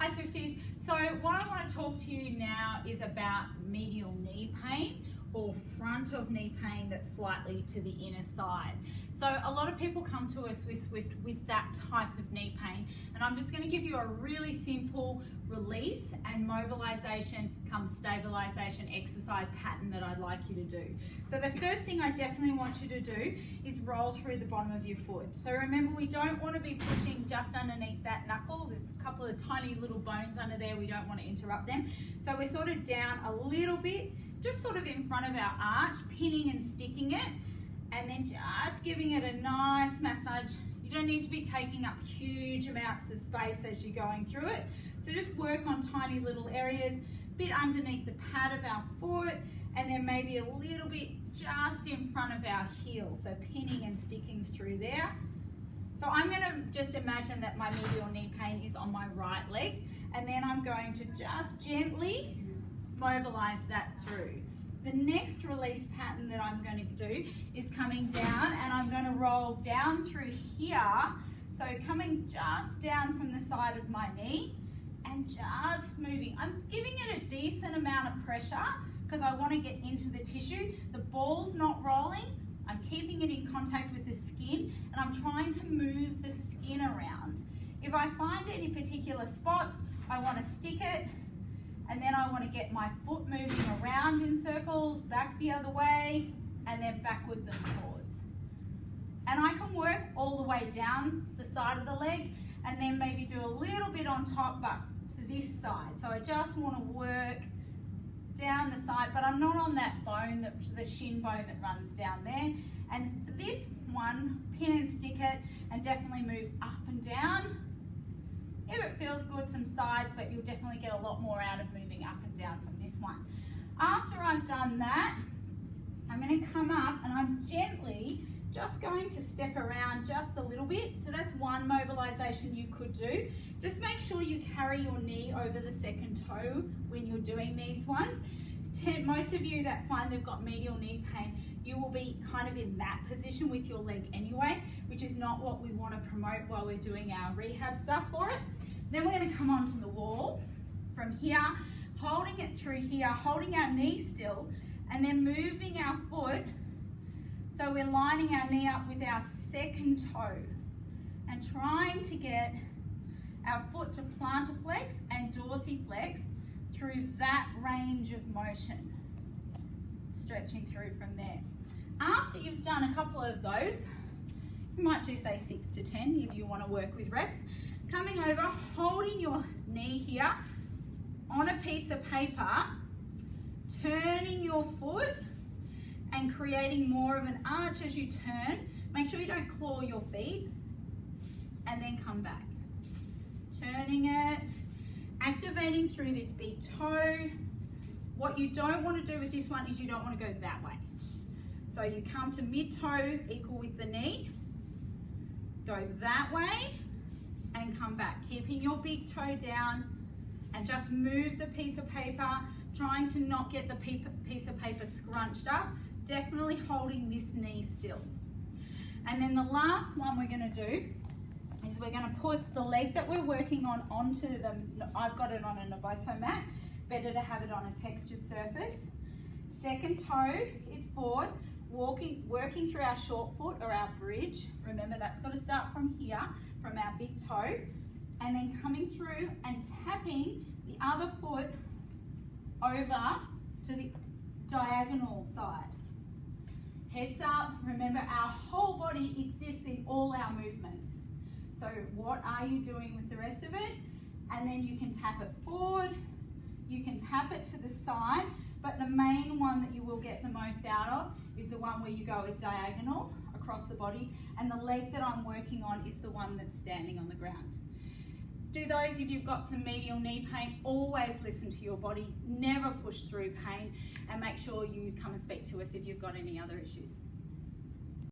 Hi Swifties. So what I want to talk to you now is about medial knee pain or front of knee pain that's slightly to the inner side. So a lot of people come to us with Swift with that type of knee pain, and I'm just going to give you a really simple release and mobilization come stabilization exercise pattern that I'd like you to do. So the first thing I definitely want you to do is roll through the bottom of your foot. So remember, we don't want to be pushing just underneath that knuckle. There's a couple of tiny little bones under there. We don't want to interrupt them. So we're sort of down a little bit, just sort of in front of our arch, pinning and sticking it, and then just giving it a nice massage. You don't need to be taking up huge amounts of space as you're going through it. So just work on tiny little areas, bit underneath the pad of our foot, and then maybe a little bit just in front of our heel. So pinning and sticking through there. So I'm going to just imagine that my medial knee pain is on my right leg, and then I'm going to just gently mobilize that through. The next release pattern that I'm going to do is coming down, and I'm going to roll down through here. So coming just down from the side of my knee and just moving. I'm giving it a decent amount of pressure because I want to get into the tissue. The ball's not rolling. I'm keeping it in contact with the skin, and I'm trying to move the skin around. If I find any particular spots, I want to stick it, and then I want to get my foot moving around in circles, back the other way, and then backwards and forwards. And I can work all the way down the side of the leg, and then maybe do a little bit on top, but to this side. So I just want to work down the side, but I'm not on that bone, the shin bone that runs down there. And for this one, pin and stick it, and definitely move up and down. If it feels good, some sides, but you'll definitely get a lot more out of moving up and down from this one. After I've done that, I'm going to come up and I'm gently just going to step around just a little bit. So that's one mobilization you could do. Just make sure you carry your knee over the second toe when you're doing these ones. Most of you that find they've got medial knee pain, you will be kind of in that position with your leg anyway, which is not what we want to promote while we're doing our rehab stuff for it. Then we're going to come onto the wall from here, holding it through here, holding our knee still, and then moving our foot. So we're lining our knee up with our second toe and trying to get our foot to plantarflex and dorsiflex through that range of motion, stretching through from there. After you've done a couple of those, you might do say 6 to 10 if you want to work with reps. Coming over, holding your knee here on a piece of paper, turning your foot and creating more of an arch as you turn. Make sure you don't claw your feet, and then come back. Turning it, activating through this big toe. What you don't want to do with this one is you don't want to go that way. So you come to mid-toe equal with the knee, go that way, and come back. Keeping your big toe down, and just move the piece of paper, trying to not get the piece of paper scrunched up, definitely holding this knee still. And then the last one we're going to do is we're going to put the leg that we're working on onto the, I've got it on a Naboso mat, better to have it on a textured surface. Second toe is forward, working through our short foot or our bridge. Remember, that's got to start from here, from our big toe, and then coming through and tapping the other foot over to the diagonal side. Heads up, remember our whole body exists in all our movements. So what are you doing with the rest of it? And then you can tap it forward, you can tap it to the side, but the main one that you will get the most out of is the one where you go at diagonal across the body, and the leg that I'm working on is the one that's standing on the ground. Do those if you've got some medial knee pain. Always listen to your body, never push through pain, and make sure you come and speak to us if you've got any other issues.